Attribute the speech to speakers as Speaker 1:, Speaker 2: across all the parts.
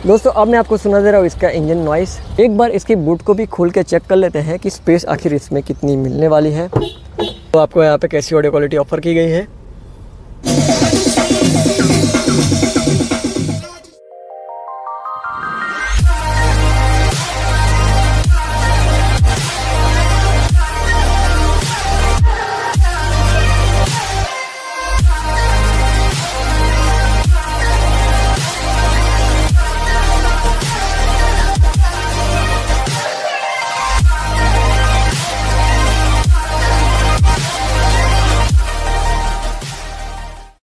Speaker 1: दोस्तों अब मैं आपको सुना दे रहा हूँ इसका इंजन नॉइस। एक बार इसकी बूट को भी खोल के चेक कर लेते हैं कि स्पेस आखिर इसमें कितनी मिलने वाली है। तो आपको यहाँ पे कैसी ऑडियो क्वालिटी ऑफर की गई है।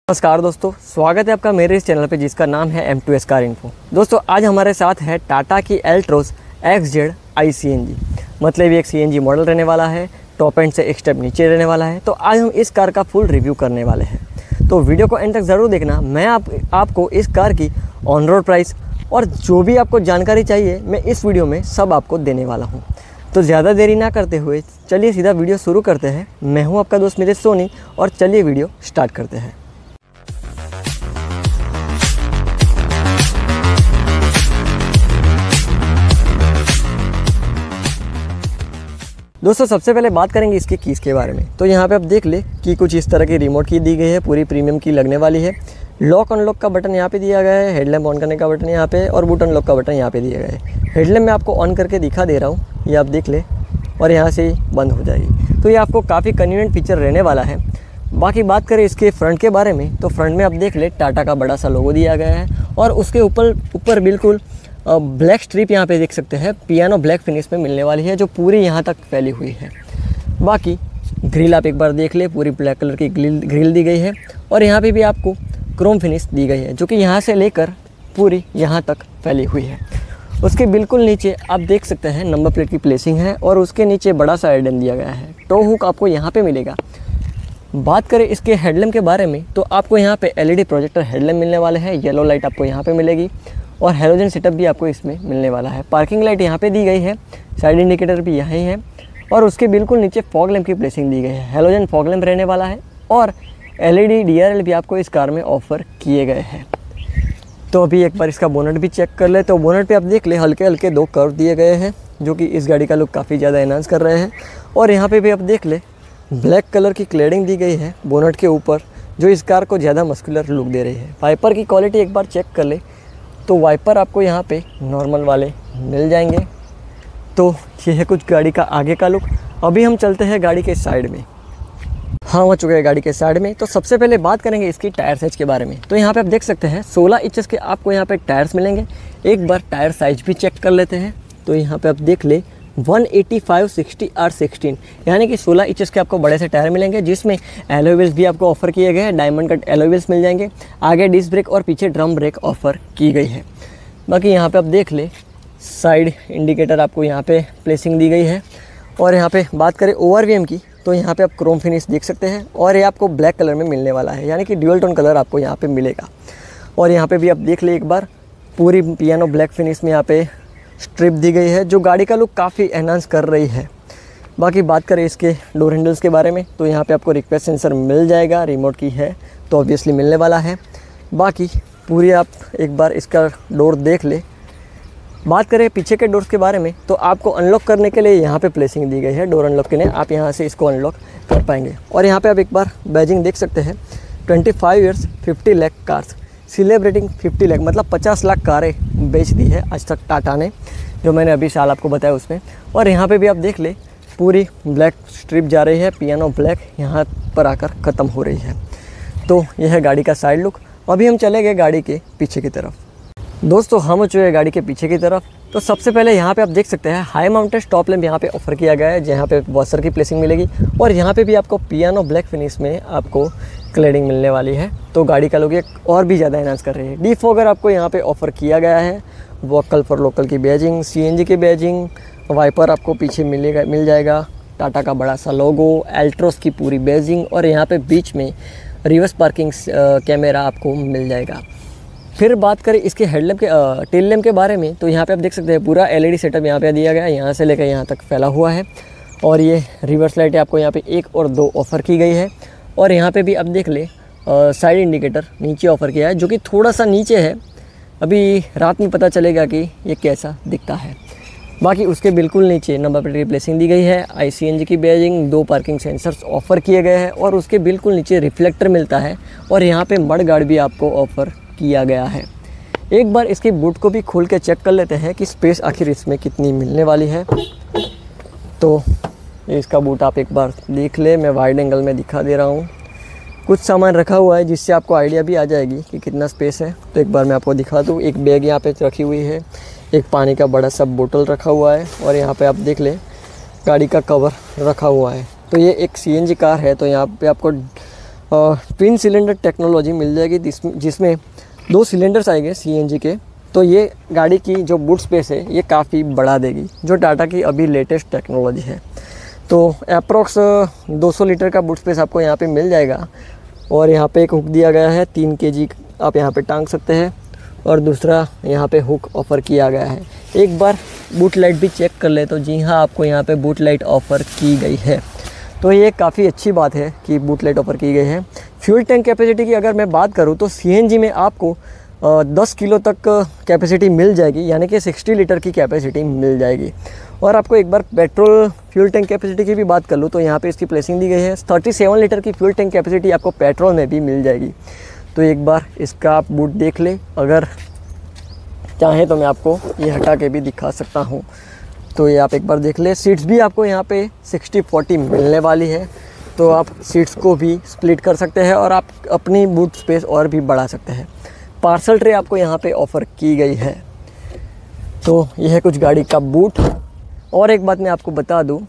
Speaker 1: नमस्कार दोस्तों, स्वागत है आपका मेरे इस चैनल पे जिसका नाम है M2S कार इन्फो। दोस्तों आज हमारे साथ है टाटा की एल्ट्रोज XZ iCNG। मतलब ये एक CNG मॉडल रहने वाला है, टॉप एंड से एक स्टेप नीचे रहने वाला है। तो आज हम इस कार का फुल रिव्यू करने वाले हैं, तो वीडियो को एंड तक ज़रूर देखना। मैं आपको इस कार की ऑन रोड प्राइस और जो भी आपको जानकारी चाहिए मैं इस वीडियो में सब आपको देने वाला हूँ। तो ज़्यादा देरी ना करते हुए चलिए सीधा वीडियो शुरू करते हैं। मैं हूँ आपका दोस्त मितेश सोनी और चलिए वीडियो स्टार्ट करते हैं। दोस्तों सबसे पहले बात करेंगे इसकी कीज़ के बारे में। तो यहाँ पे आप देख ले कि कुछ इस तरह की रिमोट की दी गई है, पूरी प्रीमियम की लगने वाली है। लॉक अनलॉक का बटन यहाँ पे दिया गया है, हेडलैम्प ऑन करने का बटन यहाँ पे और बूट अनलॉक का बटन यहाँ पे दिया गया है। हेडलैम्प मैं आपको ऑन करके दिखा दे रहा हूँ, ये आप देख ले और यहाँ से ही बंद हो जाएगी। तो ये आपको काफ़ी कन्वीनियंट फीचर रहने वाला है। बाकी बात करें इसके फ्रंट के बारे में, तो फ्रंट में आप देख ले टाटा का बड़ा सा लोगो दिया गया है और उसके ऊपर बिल्कुल ब्लैक स्ट्रिप यहाँ पे देख सकते हैं, पियानो ब्लैक फिनिश में मिलने वाली है जो पूरी यहाँ तक फैली हुई है। बाकी ग्रिल आप एक बार देख ले, पूरी ब्लैक कलर की ग्रिल दी गई है और यहाँ पे भी आपको क्रोम फिनिश दी गई है जो कि यहाँ से लेकर पूरी यहाँ तक फैली हुई है। उसके बिल्कुल नीचे आप देख सकते हैं नंबर प्लेट की प्लेसिंग है और उसके नीचे बड़ा सा एडन दिया गया है। टो हुक आपको यहाँ पे मिलेगा। बात करें इसके हेडलैम्प के बारे में, तो आपको यहाँ पे LED प्रोजेक्टर हेडलैम्प मिलने वाले हैं। येलो लाइट आपको यहाँ पे मिलेगी और हेलोजन सेटअप भी आपको इसमें मिलने वाला है। पार्किंग लाइट यहाँ पे दी गई है, साइड इंडिकेटर भी यहीं है और उसके बिल्कुल नीचे फॉग लैम्प की प्लेसिंग दी गई है। हेलोजन फॉग लैम्प रहने वाला है और LED DRL भी आपको इस कार में ऑफर किए गए हैं। तो अभी एक बार इसका बोनट भी चेक कर ले। तो बोनट पे आप देख ले हल्के हल्के 2 कर्व दिए गए हैं जो कि इस गाड़ी का लुक काफ़ी ज़्यादा एनहांस कर रहे हैं। और यहाँ पे भी आप देख ले ब्लैक कलर की क्लेडिंग दी गई है बोनट के ऊपर जो इस कार को ज़्यादा मस्कुलर लुक दे रही है। वाइपर की क्वालिटी एक बार चेक कर ले, तो वाइपर आपको यहाँ पे नॉर्मल वाले मिल जाएंगे। तो ये है कुछ गाड़ी का आगे का लुक। अभी हम चलते हैं गाड़ी के साइड में। हाँ हो चुके हैं गाड़ी के साइड में। तो सबसे पहले बात करेंगे इसकी टायर साइज़ के बारे में। तो यहाँ पे आप देख सकते हैं 16 इंचेस के आपको यहाँ पे टायर्स मिलेंगे। एक बार टायर साइज भी चेक कर लेते हैं। तो यहाँ पे आप देख ले 185/60 R16 यानी कि 16 इंचेस के आपको बड़े से टायर मिलेंगे, जिसमें एलॉय व्हील्स भी आपको ऑफर किए गए हैं। डायमंड कट एलॉय व्हील्स मिल जाएंगे। आगे डिस्क ब्रेक और पीछे ड्रम ब्रेक ऑफर की गई है। बाकी यहाँ पे आप देख ले साइड इंडिकेटर आपको यहाँ पे प्लेसिंग दी गई है। और यहाँ पे बात करें ORVM की, तो यहाँ पे आप क्रोम फिनिश देख सकते हैं और ये आपको ब्लैक कलर में मिलने वाला है, यानी कि ड्यूअल टोन कलर आपको यहाँ पे मिलेगा। और यहाँ पे भी आप देख ले एक बार पूरी पियानो ब्लैक फिनिश में यहाँ पे स्ट्रिप दी गई है जो गाड़ी का लुक काफ़ी एनहांस कर रही है। बाकी बात करें इसके डोर हैंडल्स के बारे में, तो यहाँ पे आपको रिक्वेस्ट सेंसर मिल जाएगा। रिमोट की है तो ऑब्वियसली मिलने वाला है। बाकी पूरी आप एक बार इसका डोर देख ले। बात करें पीछे के डोर्स के बारे में, तो आपको अनलॉक करने के लिए यहाँ पे प्लेसिंग दी गई है। डोर अनलॉक के लिए आप यहाँ से इसको अनलॉक कर पाएंगे। और यहाँ पे आप एक बार बैजिंग देख सकते हैं 25 years 50 lakh cars celebrating 50 lakh, मतलब 50 लाख कारें बेच दी है आज तक टाटा ने, जो मैंने अभी साल आपको बताया उसमें। और यहाँ पे भी आप देख ले पूरी ब्लैक स्ट्रिप जा रही है, पियानो ब्लैक यहाँ पर आकर ख़त्म हो रही है। तो यह है गाड़ी का साइड लुक। अभी हम चले गए गाड़ी के पीछे की तरफ। दोस्तों हम हो चुके हैं गाड़ी के पीछे की तरफ। तो सबसे पहले यहाँ पे आप देख सकते हैं हाई माउंटेड स्टॉप लैम्प यहाँ पे ऑफर किया गया है, जहाँ पे वॉशर की प्लेसिंग मिलेगी। और यहाँ पे भी आपको पियानो ब्लैक फिनिश में आपको क्लेडिंग मिलने वाली है, तो गाड़ी का लुक एक और भी ज़्यादा एनहांस कर रही है। डिफॉगर आपको यहाँ पे ऑफर किया गया है। वोकल फॉर लोकल की बैजिंग, CNG की बैजिंग, वाइपर आपको पीछे मिल जाएगा। टाटा का बड़ा सा लोगो, एल्ट्रोस की पूरी बैजिंग और यहाँ पे बीच में रिवर्स पार्किंग कैमरा आपको मिल जाएगा। फिर बात करें इसके हेडलैम्प के टेल लैम्प के बारे में, तो यहाँ पे आप देख सकते हैं पूरा LED सेटअप यहाँ पे दिया गया है, यहाँ से लेकर यहाँ तक फैला हुआ है। और ये रिवर्स लाइटें आपको यहाँ पे 1 और 2 ऑफ़र की गई है। और यहाँ पे भी आप देख ले साइड इंडिकेटर नीचे ऑफ़र किया है, जो कि थोड़ा सा नीचे है अभी रात में पता चलेगा कि ये कैसा दिखता है। बाकी उसके बिल्कुल नीचे नंबर प्लेट रिप्लेसिंग दी गई है, ICNG की बैजिंग, 2 पार्किंग सेंसर्स ऑफ़र किए गए हैं और उसके बिल्कुल नीचे रिफ्लेक्टर मिलता है और यहाँ पे मड गार्ड भी आपको ऑफ़र किया गया है। एक बार इसकी बूट को भी खोल के चेक कर लेते हैं कि स्पेस आखिर इसमें कितनी मिलने वाली है। तो इसका बूट आप एक बार देख ले, मैं वाइड एंगल में दिखा दे रहा हूँ। कुछ सामान रखा हुआ है जिससे आपको आइडिया भी आ जाएगी कि कितना स्पेस है। तो एक बार मैं आपको दिखा दूँ, एक बैग यहाँ पे रखी हुई है, एक पानी का बड़ा सा बोतल रखा हुआ है और यहाँ पे आप देख ले गाड़ी का कवर रखा हुआ है। तो ये एक CNG कार है, तो यहाँ पे आपको ट्विन सिलेंडर टेक्नोलॉजी मिल जाएगी जिसमें 2 सिलेंडर्स आएंगे CNG के। तो ये गाड़ी की जो बूट स्पेस है ये काफ़ी बढ़ा देगी, जो टाटा की अभी लेटेस्ट टेक्नोलॉजी है। तो अप्रॉक्स 200 लीटर का बूट स्पेस आपको यहाँ पे मिल जाएगा। और यहाँ पे एक हुक दिया गया है, 3 kg आप यहाँ पे टांग सकते हैं और दूसरा यहाँ पे हुक ऑफ़र किया गया है। एक बार बूट लाइट भी चेक कर ले तो जी हाँ, आपको यहाँ पे बूट लाइट ऑफ़र की गई है। तो ये काफ़ी अच्छी बात है कि बूट लाइट ऑफ़र की गई है। फ्यूल टैंक कैपेसिटी की अगर मैं बात करूँ तो CNG में आपको 10 किलो तक कैपेसिटी मिल जाएगी, यानी कि 60 लीटर की कैपेसिटी मिल जाएगी। और आपको एक बार पेट्रोल फ्यूल टैंक कैपेसिटी की भी बात कर लूँ तो यहाँ पे इसकी प्लेसिंग दी गई है। 37 लीटर की फ्यूल टैंक कैपेसिटी आपको पेट्रोल में भी मिल जाएगी। तो एक बार इसका आप बूट देख ले, अगर चाहें तो मैं आपको ये हटा के भी दिखा सकता हूँ। तो ये आप एक बार देख ले। सीट्स भी आपको यहाँ पे 60-40 मिलने वाली है, तो आप सीट्स को भी स्प्लिट कर सकते हैं और आप अपनी बूट स्पेस और भी बढ़ा सकते हैं। पार्सल ट्रे आपको यहाँ पे ऑफ़र की गई है। तो यह है कुछ गाड़ी का बूट। और एक बात मैं आपको बता दूँ,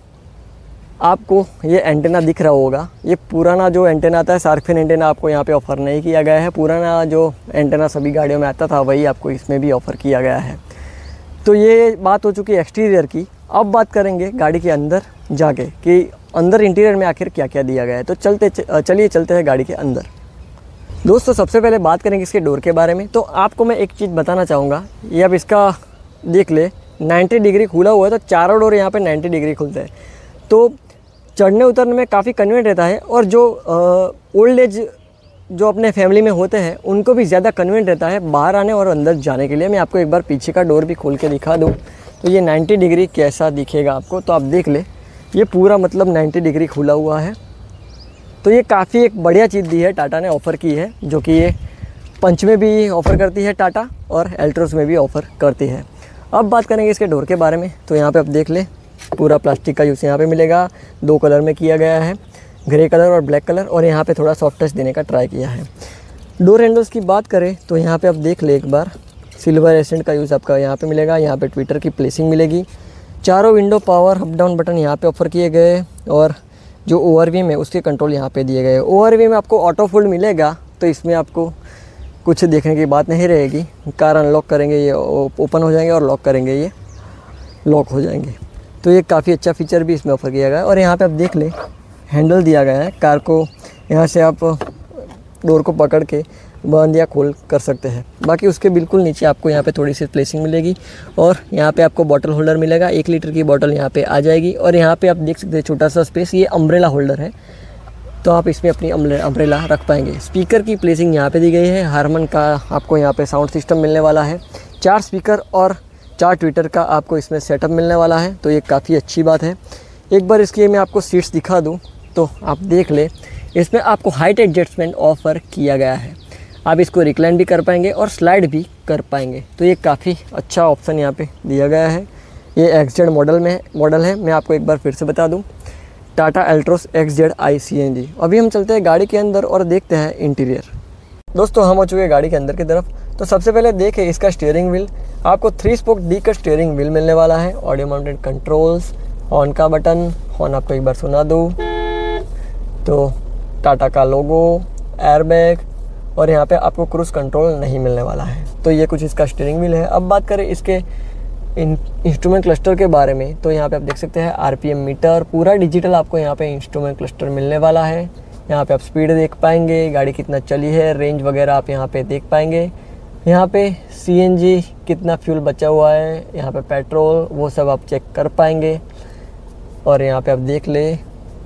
Speaker 1: आपको ये एंटेना दिख रहा होगा, ये पुराना जो एंटेना आता है शार्क फिन एंटेना आपको यहाँ पे ऑफ़र नहीं किया गया है। पुराना जो एंटेना सभी गाड़ियों में आता था वही आपको इसमें भी ऑफ़र किया गया है। तो ये बात हो चुकी है एक्सटीरियर की। अब बात करेंगे गाड़ी के अंदर जाके कि अंदर इंटीरियर में आखिर क्या क्या दिया गया है। तो चलिए चलते हैं गाड़ी के अंदर। दोस्तों सबसे पहले बात करेंगे इसके डोर के बारे में। तो आपको मैं एक चीज़ बताना चाहूँगा, ये अब इसका देख ले 90 डिग्री खुला हुआ है, तो चारों डोर यहाँ पे 90 डिग्री खुलते हैं। तो चढ़ने उतरने में काफ़ी कन्वीनियंट रहता है और जो ओल्ड एज जो अपने फैमिली में होते हैं उनको भी ज़्यादा कन्वीनियंट रहता है बाहर आने और अंदर जाने के लिए। मैं आपको एक बार पीछे का डोर भी खोल के दिखा दूँ तो ये 90 डिग्री कैसा दिखेगा आपको। तो आप देख ले, ये पूरा मतलब 90 डिग्री खुला हुआ है। तो ये काफ़ी एक बढ़िया चीज़ दी है टाटा ने, ऑफ़र की है, जो कि ये पंच में भी ऑफ़र करती है टाटा और एल्ट्रोस में भी ऑफ़र करती है। अब बात करेंगे इसके डोर के बारे में। तो यहाँ पे आप देख ले, पूरा प्लास्टिक का यूज़ यहाँ पे मिलेगा। 2 कलर में किया गया है, ग्रे कलर और ब्लैक कलर, और यहाँ पे थोड़ा सॉफ्ट टच देने का ट्राई किया है। डोर हैंडल्स की बात करें तो यहाँ पे आप देख ले एक बार, सिल्वर एसेंट का यूज़ आपका यहाँ पे मिलेगा। यहाँ पे ट्विटर की प्लेसिंग मिलेगी। चारों window power up down button यहाँ पे ऑफ़र किए गए और जो ORV में उसके कंट्रोल यहाँ पे दिए गए। ORV में आपको ऑटो फोल्ड मिलेगा, तो इसमें आपको कुछ देखने की बात नहीं रहेगी। कार अनलॉक करेंगे ये ओपन हो जाएंगे और लॉक करेंगे ये लॉक हो जाएंगे। तो ये काफ़ी अच्छा फीचर भी इसमें ऑफ़र किया गया है। और यहाँ पे आप देख ले, हैंडल दिया गया है। कार को यहाँ से आप डोर को पकड़ के बंद या खोल कर सकते हैं। बाकी उसके बिल्कुल नीचे आपको यहाँ पे थोड़ी सी प्लेसिंग मिलेगी और यहाँ पे आपको बॉटल होल्डर मिलेगा। 1 लीटर की बॉटल यहाँ पे आ जाएगी। और यहाँ पे आप देख सकते हैं छोटा सा स्पेस, ये अम्ब्रेला होल्डर है, तो आप इसमें अपनी अम्ब्रेला रख पाएंगे। स्पीकर की प्लेसिंग यहाँ पे दी गई है। हारमन का आपको यहाँ पे साउंड सिस्टम मिलने वाला है। 4 स्पीकर और 4 ट्विटर का आपको इसमें सेटअप मिलने वाला है, तो ये काफ़ी अच्छी बात है। एक बार इसकी मैं आपको सीट्स दिखा दूँ तो आप देख ले, इसमें आपको हाइट एडजस्टमेंट ऑफ़र किया गया है। आप इसको रिक्लाइन भी कर पाएंगे और स्लाइड भी कर पाएंगे, तो ये काफ़ी अच्छा ऑप्शन यहाँ पे दिया गया है। ये XZ मॉडल है। मैं आपको एक बार फिर से बता दूं, टाटा एल्ट्रोस XZ ICNG। अभी हम चलते हैं गाड़ी के अंदर और देखते हैं इंटीरियर। दोस्तों हम हो चुके हैं गाड़ी के अंदर की तरफ। तो सबसे पहले देखें इसका स्टीयरिंग व्हील, आपको 3 स्पोक D का स्टीयरिंग व्हील मिलने वाला है। ऑडियो माउंटेड कंट्रोल्स, हॉर्न का बटन, हॉर्न आपको एक बार सुना दूँ तो टाटा का लोगो, एयरबैग, और यहाँ पे आपको क्रूज़ कंट्रोल नहीं मिलने वाला है। तो ये कुछ इसका स्टीयरिंग व्हील है। अब बात करें इसके इंस्ट्रूमेंट क्लस्टर के बारे में, तो यहाँ पे आप देख सकते हैं RPM मीटर, पूरा डिजिटल आपको यहाँ पे इंस्ट्रूमेंट क्लस्टर मिलने वाला है। यहाँ पे आप स्पीड देख पाएंगे, गाड़ी कितना चली है, रेंज वगैरह आप यहाँ पे देख पाएंगे। यहाँ पे CNG कितना फ्यूल बचा हुआ है, यहाँ पे पेट्रोल, वो सब आप चेक कर पाएंगे। और यहाँ पे आप देख ले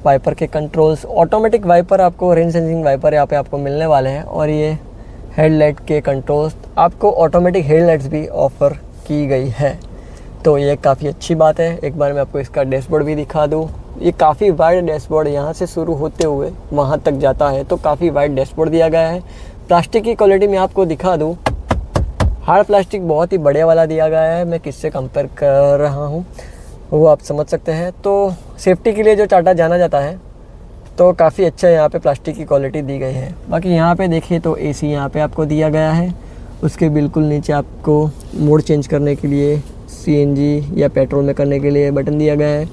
Speaker 1: वाइपर के कंट्रोल्स, ऑटोमेटिक वाइपर आपको, रेन सेंसिंग वाइपर यहाँ पे आपको मिलने वाले हैं। और ये हेडलाइट के कंट्रोल्स, आपको ऑटोमेटिक हेडलाइट्स भी ऑफ़र की गई है, तो ये काफ़ी अच्छी बात है। एक बार मैं आपको इसका डैशबोर्ड भी दिखा दूँ। ये काफ़ी वाइड डैशबोर्ड, यहाँ से शुरू होते हुए वहाँ तक जाता है, तो काफ़ी वाइड डैशबोर्ड दिया गया है। प्लास्टिक की क्वालिटी मैं आपको दिखा दूँ, हार्ड प्लास्टिक बहुत ही बढ़िया वाला दिया गया है। मैं किससे कंपेयर कर रहा हूँ वो आप समझ सकते हैं। तो सेफ्टी के लिए जो टाटा जाना जाता है, तो काफ़ी अच्छा यहाँ पे प्लास्टिक की क्वालिटी दी गई है। बाकी यहाँ पे देखिए तो एसी यहाँ पे आपको दिया गया है। उसके बिल्कुल नीचे आपको मोड चेंज करने के लिए सीएनजी या पेट्रोल में करने के लिए बटन दिया गया है,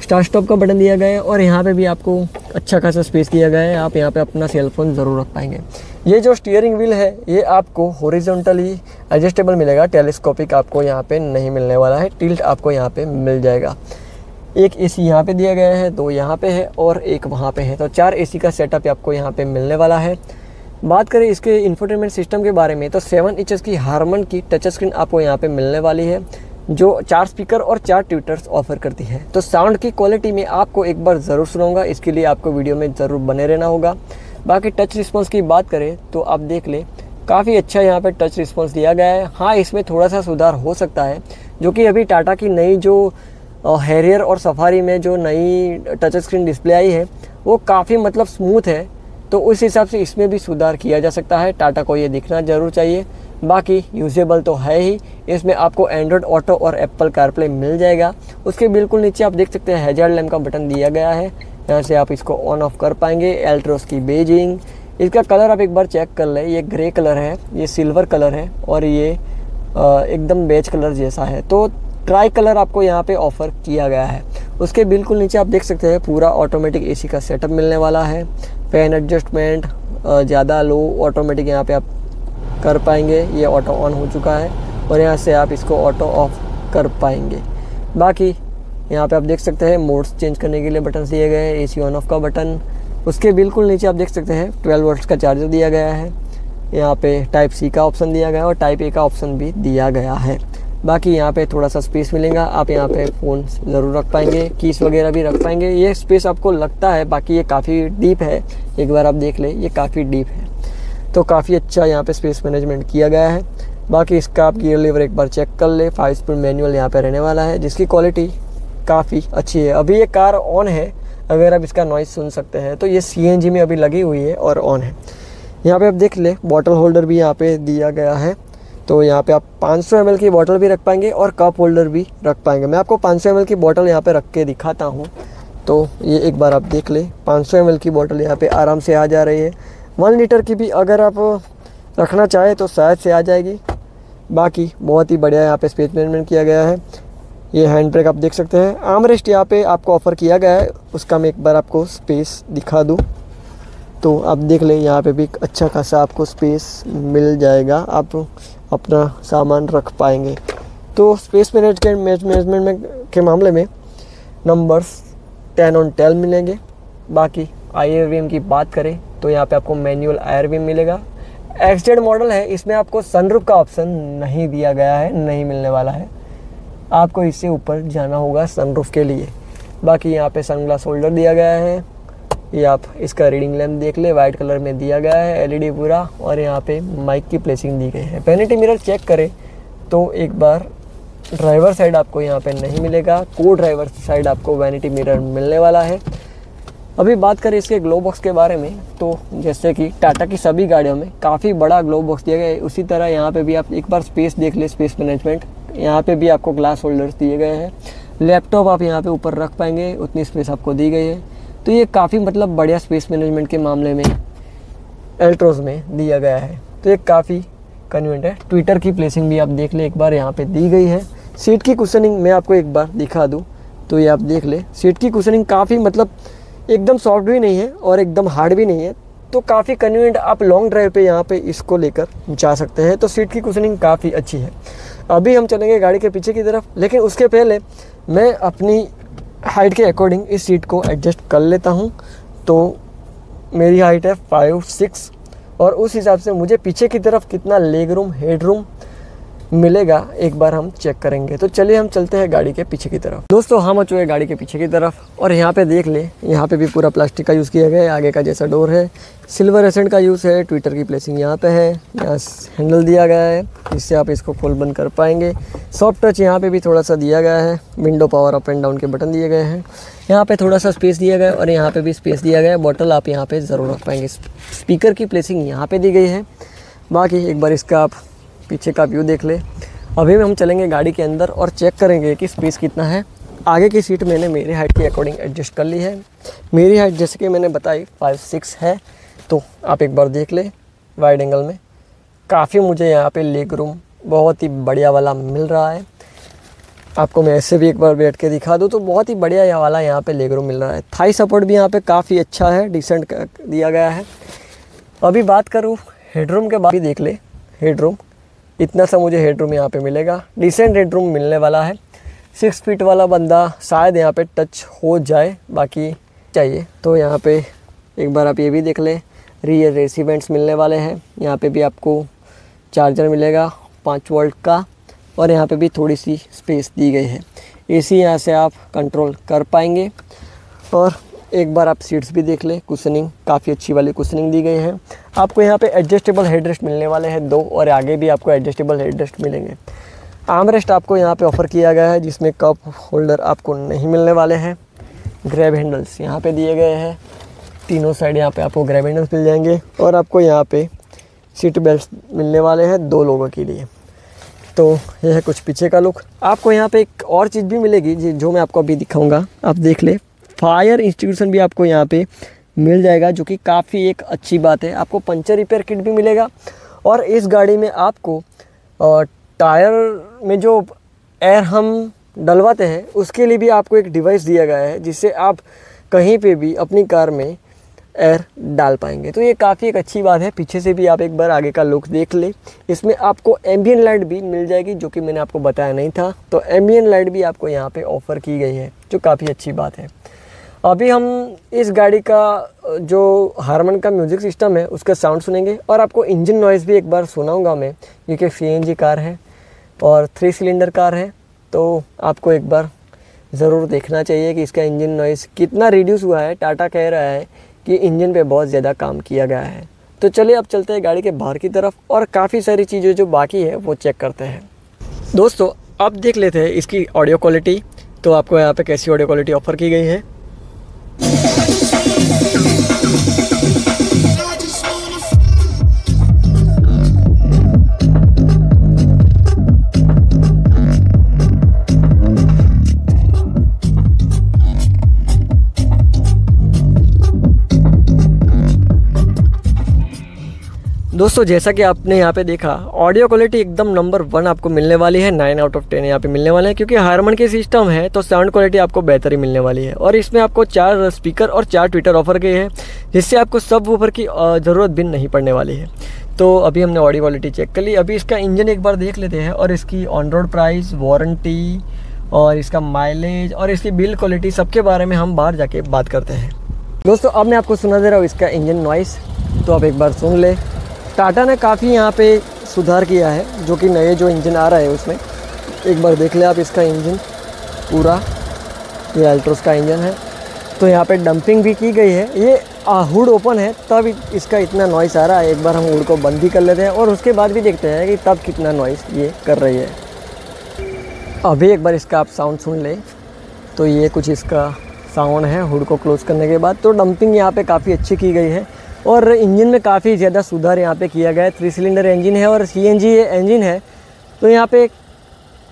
Speaker 1: स्टार्ट स्टॉप का बटन दिया गया है, और यहाँ पे भी आपको अच्छा खासा स्पेस दिया गया है। आप यहाँ पे अपना सेल फोन ज़रूर रख पाएंगे। ये जो स्टीयरिंग व्हील है ये आपको हॉरिजॉन्टली एडजस्टेबल मिलेगा, टेलीस्कोपिक आपको यहाँ पे नहीं मिलने वाला है। टिल्ट आपको यहाँ पे मिल जाएगा। एक एसी यहाँ पे दिया गया है, 2 यहाँ पे है और 1 वहाँ पे है, तो 4 एसी का सेटअप आपको यहाँ पे मिलने वाला है। बात करें इसके इंफोटेनमेंट सिस्टम के बारे में, तो 7 इंचेस की हारमन की टच स्क्रीन आपको यहाँ पे मिलने वाली है, जो 4 स्पीकर और 4 ट्विटर्स ऑफर करती है। तो साउंड की क्वालिटी में आपको एक बार ज़रूर सुनाऊंगा, इसके लिए आपको वीडियो में ज़रूर बने रहना होगा। बाकी टच रिस्पॉन्स की बात करें तो आप देख ले, काफ़ी अच्छा यहाँ पे टच रिस्पॉन्स दिया गया है। हाँ, इसमें थोड़ा सा सुधार हो सकता है, जो कि अभी टाटा की नई जो हैरियर और सफारी में जो नई टच स्क्रीन डिस्प्ले आई है वो काफ़ी मतलब स्मूथ है, तो उस हिसाब से इसमें भी सुधार किया जा सकता है। टाटा को ये दिखना ज़रूर चाहिए। बाकी यूजेबल तो है ही। इसमें आपको एंड्रॉयड ऑटो और एप्पल कारप्ले मिल जाएगा। उसके बिल्कुल नीचे आप देख सकते हैं हैजार्ड लैम्प का बटन दिया गया है, यहाँ से आप इसको ऑन ऑफ कर पाएंगे। एल्ट्रोस की बेजिंग, इसका कलर आप एक बार चेक कर लें, ये ग्रे कलर है, ये सिल्वर कलर है और ये एकदम बेज कलर जैसा है, तो ट्राई कलर आपको यहाँ पे ऑफ़र किया गया है। उसके बिल्कुल नीचे आप देख सकते हैं पूरा ऑटोमेटिक एसी का सेटअप मिलने वाला है। फैन एडजस्टमेंट ज़्यादा लो ऑटोमेटिक यहाँ पे आप कर पाएंगे। ये ऑटो ऑन हो चुका है और यहाँ से आप इसको ऑटो ऑफ कर पाएंगे। बाकी यहाँ पे आप देख सकते हैं मोड्स चेंज करने के लिए बटन दिए गए हैं, एसी ऑन ऑफ का बटन। उसके बिल्कुल नीचे आप देख सकते हैं 12 वोल्ट्स का चार्जर दिया गया है। यहाँ पे टाइप सी का ऑप्शन दिया गया है और टाइप ए का ऑप्शन भी दिया गया है। बाकी यहाँ पे थोड़ा सा स्पेस मिलेगा, आप यहाँ पे फ़ोन ज़रूर रख पाएंगे, कीस वगैरह भी रख पाएंगे। ये स्पेस आपको लगता है, बाकी ये काफ़ी डीप है, एक बार आप देख ले, ये काफ़ी डीप है, तो काफ़ी अच्छा यहाँ पे स्पेस मैनेजमेंट किया गया है। बाकी इसका आप गियर लीवर एक बार चेक कर ले, 5 स्पीड मैनुअल यहाँ पे रहने वाला है, जिसकी क्वालिटी काफ़ी अच्छी है। अभी ये कार ऑन है, अगर आप इसका नॉइज़ सुन सकते हैं, तो ये CNG में अभी लगी हुई है और ऑन है। यहाँ पे आप देख ले, बॉटल होल्डर भी यहाँ पे दिया गया है, तो यहाँ पे आप 500 ml की बोतल भी रख पाएंगे और कप होल्डर भी रख पाएंगे। मैं आपको 500 ml की बोतल यहाँ पे रख के दिखाता हूँ, तो ये एक बार आप देख ले, 500 ml की बोतल यहाँ पे आराम से आ जा रही है। 1 लीटर की भी अगर आप रखना चाहे तो शायद से आ जाएगी। बाकी बहुत ही बढ़िया यहाँ पे स्पेस मैनेजमेंट किया गया है। ये हैंड ब्रेक आप देख सकते हैं। आर्म रेस्ट यहाँ पे आपको ऑफ़र किया गया है, उसका मैं एक बार आपको स्पेस दिखा दूँ, तो आप देख लें, यहाँ पे भी अच्छा खासा आपको स्पेस मिल जाएगा, आप अपना सामान रख पाएंगे। तो स्पेस मैनेजमेंट के मामले में नंबर्स 10 on 10 मिलेंगे। बाकी IRVM की बात करें तो यहाँ पे आपको मैनुअल IRVM मिलेगा। XZ मॉडल है, इसमें आपको सनरूफ का ऑप्शन नहीं दिया गया है, नहीं मिलने वाला है, आपको इससे ऊपर जाना होगा सनरूफ के लिए। बाकी यहाँ पे सनग्लास होल्डर दिया गया है, ये आप इसका रीडिंग लैम्प देख ले, वाइट कलर में दिया गया है, LED पूरा, और यहाँ पे माइक की प्लेसिंग दी गई है। वैनिटी मिरर चेक करें तो एक बार ड्राइवर साइड आपको यहाँ पे नहीं मिलेगा, को ड्राइवर साइड आपको वैनिटी मिरर मिलने वाला है। अभी बात करें इसके ग्लो बॉक्स के बारे में, तो जैसे कि टाटा की सभी गाड़ियों में काफ़ी बड़ा ग्लो बॉक्स दिया गया है, उसी तरह यहाँ पे भी आप एक बार स्पेस देख ले, स्पेस मैनेजमेंट, यहाँ पे भी आपको ग्लास होल्डर्स दिए गए हैं। लैपटॉप आप यहाँ पे ऊपर रख पाएंगे, उतनी स्पेस आपको दी गई है, तो ये काफ़ी मतलब बढ़िया स्पेस मैनेजमेंट के मामले में एल्ट्रोज में दिया गया है, तो ये काफ़ी कन्वीनियंट है। ट्विटर की प्लेसिंग भी आप देख ले, एक बार यहाँ पे दी गई है। सीट की कुशनिंग मैं आपको एक बार दिखा दूँ, तो ये आप देख ले, सीट की कुशनिंग काफ़ी मतलब एकदम सॉफ्ट भी नहीं है और एकदम हार्ड भी नहीं है, तो काफ़ी कन्वीनियंट, आप लॉन्ग ड्राइव पे यहाँ पे इसको लेकर जा सकते हैं। तो सीट की कुशनिंग काफ़ी अच्छी है। अभी हम चलेंगे गाड़ी के पीछे की तरफ, लेकिन उसके पहले मैं अपनी हाइट के अकॉर्डिंग इस सीट को एडजस्ट कर लेता हूँ। तो मेरी हाइट है 5'6" और उस हिसाब से मुझे पीछे की तरफ कितना लेग रूम, हेड रूम मिलेगा एक बार हम चेक करेंगे। तो चलिए हम चलते हैं गाड़ी के पीछे की तरफ। दोस्तों हम आ चुके हैं गाड़ी के पीछे की तरफ और यहाँ पे देख ले, यहाँ पे भी पूरा प्लास्टिक का यूज़ किया गया है। आगे का जैसा डोर है सिल्वर एसेंट का यूज़ है। ट्विटर की प्लेसिंग यहाँ पे है, यहाँ हैंडल दिया गया है, इससे आप इसको खोल बंद कर पाएंगे। सॉफ्ट टच यहाँ पे भी थोड़ा सा दिया गया है। Window power up and down के बटन दिए गए हैं। यहाँ पे थोड़ा सा स्पेस दिया गया है और यहाँ पे भी स्पेस दिया गया है। बॉटल आप यहाँ पे ज़रूर रख पाएंगे। स्पीकर की प्लेसिंग यहाँ पे दी गई है। बाकी एक बार इसका आप पीछे का व्यू देख ले। अभी हम चलेंगे गाड़ी के अंदर और चेक करेंगे कि स्पेस कितना है। आगे की सीट मैंने मेरी हाइट के अकॉर्डिंग एडजस्ट कर ली है। मेरी हाइट जैसे कि मैंने बताई 5'6" है। तो आप एक बार देख ले वाइड एंगल में काफ़ी मुझे यहाँ पे लेग रूम बहुत ही बढ़िया वाला मिल रहा है। आपको मैं ऐसे भी एक बार बैठ के दिखा दूँ तो बहुत ही बढ़िया वाला यहाँ पे लेग रूम मिल रहा है। थाई सपोर्ट भी यहाँ पे काफ़ी अच्छा है, डिसेंट दिया गया है। अभी बात करूँ हेडरूम के बाद भी देख ले। हेडरूम इतना सा मुझे हेडरूम यहाँ पे मिलेगा, डिसेंट हेडरूम मिलने वाला है। 6 फीट वाला बंदा शायद यहाँ पे टच हो जाए, बाकी चाहिए तो यहाँ पे एक बार आप ये भी देख ले। रियर रेसिवेंट्स मिलने वाले हैं। यहाँ पे भी आपको चार्जर मिलेगा 5 वोल्ट का और यहाँ पे भी थोड़ी सी स्पेस दी गई है। एसी यहाँ से आप कंट्रोल कर पाएंगे। और एक बार आप सीट्स भी देख ले। कुशनिंग काफ़ी अच्छी वाली कुशनिंग दी गई है। आपको यहाँ पे एडजस्टेबल हेडरेस्ट मिलने वाले हैं 2 और आगे भी आपको एडजस्टेबल हेडरेस्ट मिलेंगे। आर्मरेस्ट आपको यहाँ पे ऑफ़र किया गया है जिसमें कप होल्डर आपको नहीं मिलने वाले हैं। ग्रैब हैंडल्स यहाँ पे दिए गए हैं। तीनों साइड यहाँ पे आपको ग्रैब हैंडल्स मिल जाएंगे और आपको यहाँ पे सीट बेल्ट मिलने वाले हैं 2 लोगों के लिए। तो यह है कुछ पीछे का लुक। आपको यहाँ पे एक और चीज़ भी मिलेगी जो मैं आपको अभी दिखाऊंगा, आप देख ले। फायर इंस्टीट्यूशन भी आपको यहाँ पे मिल जाएगा जो कि काफ़ी एक अच्छी बात है। आपको पंचर रिपेयर किट भी मिलेगा और इस गाड़ी में आपको टायर में जो एयर हम डलवाते हैं उसके लिए भी आपको एक डिवाइस दिया गया है जिससे आप कहीं पे भी अपनी कार में एयर डाल पाएंगे। तो ये काफ़ी एक अच्छी बात है। पीछे से भी आप एक बार आगे का लुक देख ले। इसमें आपको एम्बियंट लाइट भी मिल जाएगी जो कि मैंने आपको बताया नहीं था। तो एम्बियंट लाइट भी आपको यहाँ पे ऑफ़र की गई है जो काफ़ी अच्छी बात है। अभी हम इस गाड़ी का जो हारमन का म्यूज़िक सिस्टम है उसका साउंड सुनेंगे और आपको इंजन नॉइज़ भी एक बार सुनाऊंगा मैं, क्योंकि CNG कार है और 3 सिलेंडर कार है। तो आपको एक बार ज़रूर देखना चाहिए कि इसका इंजन नॉइज़ कितना रिड्यूस हुआ है। टाटा कह रहा है कि इंजन पे बहुत ज़्यादा काम किया गया है। तो चलिए अब चलते हैं गाड़ी के बाहर की तरफ और काफ़ी सारी चीज़ें जो बाकी है वो चेक करते हैं। दोस्तों अब देख लेते हैं इसकी ऑडियो क्वालिटी। तो आपको यहाँ पे कैसी ऑडियो क्वालिटी ऑफ़र की गई है। दोस्तों जैसा कि आपने यहाँ पे देखा ऑडियो क्वालिटी एकदम नंबर 1 आपको मिलने वाली है। 9 आउट ऑफ 10 यहाँ पे मिलने वाले हैं क्योंकि हारमन की सिस्टम है तो साउंड क्वालिटी आपको बेहतर ही मिलने वाली है। और इसमें आपको 4 स्पीकर और 4 ट्विटर ऑफर किए हैं जिससे आपको सब वूफर की ज़रूरत भी नहीं पड़ने वाली है। तो अभी हमने ऑडियो क्वालिटी चेक कर ली। अभी इसका इंजन एक बार देख लेते हैं और इसकी ऑन रोड प्राइस, वारंटी और इसका माइलेज और इसकी बिल्ड क्वालिटी सबके बारे में हम बाहर जाके बात करते हैं। दोस्तों अब मैं आपको सुना दे रहा हूँ इसका इंजन नॉइस, तो आप एक बार सुन ले। टाटा ने काफ़ी यहाँ पे सुधार किया है जो कि नए जो इंजन आ रहा है उसमें एक बार देख ले आप इसका इंजन पूरा। ये अल्ट्रोस का इंजन है। तो यहाँ पे डंपिंग भी की गई है। ये हुड ओपन है तब इसका इतना नॉइस आ रहा है। एक बार हम हुड को बंद भी कर लेते हैं और उसके बाद भी देखते हैं कि तब कितना नॉइस ये कर रही है। अभी एक बार इसका आप साउंड सुन ले। तो ये कुछ इसका साउंड है हुड को क्लोज़ करने के बाद। तो डंपिंग यहाँ पे काफ़ी अच्छी की गई है और इंजन में काफ़ी ज़्यादा सुधार यहाँ पे किया गया है। 3 सिलेंडर इंजन है और CNG इंजन है तो यहाँ पे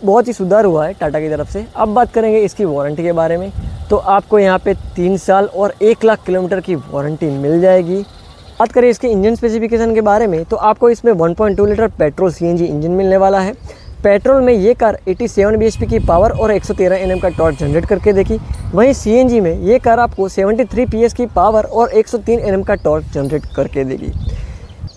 Speaker 1: बहुत ही सुधार हुआ है टाटा की तरफ से। अब बात करेंगे इसकी वारंटी के बारे में। तो आपको यहाँ पे 3 साल और 1 लाख किलोमीटर की वारंटी मिल जाएगी। बात करें इसके इंजन स्पेसिफिकेशन के बारे में तो आपको इसमें 1.2 लीटर पेट्रोल CNG इंजन मिलने वाला है। पेट्रोल में ये कार 87 bhp की पावर और 113 Nm का टॉर्क जनरेट करके देगी। वहीं CNG में ये कार आपको 73 PS की पावर और 103 Nm का टॉर्क जनरेट करके देगी।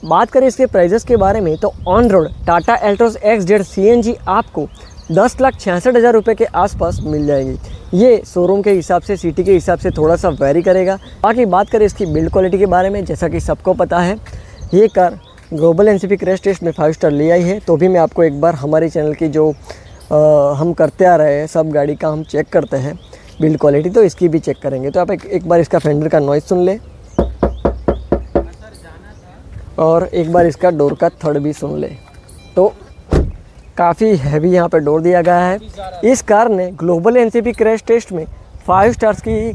Speaker 1: बात करें इसके प्राइजेस के बारे में तो on road Tata Altroz XZ CNG आपको 10,66,000 रुपये के आसपास मिल जाएगी। ये शोरूम के हिसाब से, सिटी के हिसाब से थोड़ा सा वेरी करेगा। बाकी बात करें इसकी बिल्ड क्वालिटी के बारे में, जैसा कि सबको पता है ये car global NCAP crash test में 5 स्टार ले आई है, तो भी मैं आपको एक बार हमारे चैनल की जो हम करते आ रहे हैं, सब गाड़ी का हम चेक करते हैं बिल्ड क्वालिटी, तो इसकी भी चेक करेंगे। तो आप एक बार इसका फेंडर का नॉइज़ सुन ले और एक बार इसका डोर का थर्ड भी सुन ले। तो काफ़ी हैवी यहाँ पे डोर दिया गया है। इस कार ने ग्लोबल एनसीपी क्रैश टेस्ट में 5 स्टार्स की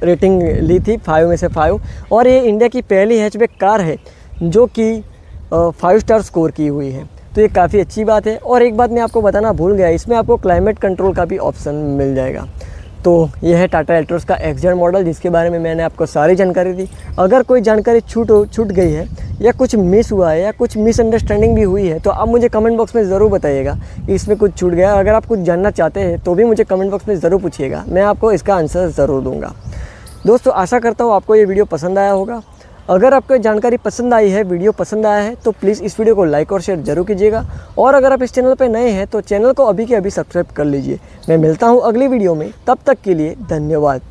Speaker 1: रेटिंग ली थी, 5 में से 5, और ये इंडिया की पहली हैचबैक कार है जो कि 5 स्टार स्कोर की हुई है, तो ये काफ़ी अच्छी बात है। और एक बात मैं आपको बताना भूल गया, इसमें आपको क्लाइमेट कंट्रोल का भी ऑप्शन मिल जाएगा। तो ये है टाटा एल्ट्रोस का XZ मॉडल, जिसके बारे में मैंने आपको सारी जानकारी दी। अगर कोई जानकारी छूट गई है या कुछ मिस हुआ है या कुछ मिसअंडरस्टैंडिंग भी हुई है, तो आप मुझे कमेंट बॉक्स में ज़रूर बताइएगा इसमें कुछ छूट गया। अगर आप कुछ जानना चाहते हैं तो भी मुझे कमेंट बॉक्स में ज़रूर पूछिएगा, मैं आपको इसका आंसर ज़रूर दूँगा। दोस्तों, आशा करता हूँ आपको ये वीडियो पसंद आया होगा। अगर आपको जानकारी पसंद आई है, वीडियो पसंद आया है, तो प्लीज़ इस वीडियो को लाइक और शेयर जरूर कीजिएगा। और अगर आप इस चैनल पर नए हैं तो चैनल को अभी के अभी सब्सक्राइब कर लीजिए। मैं मिलता हूँ अगली वीडियो में, तब तक के लिए धन्यवाद।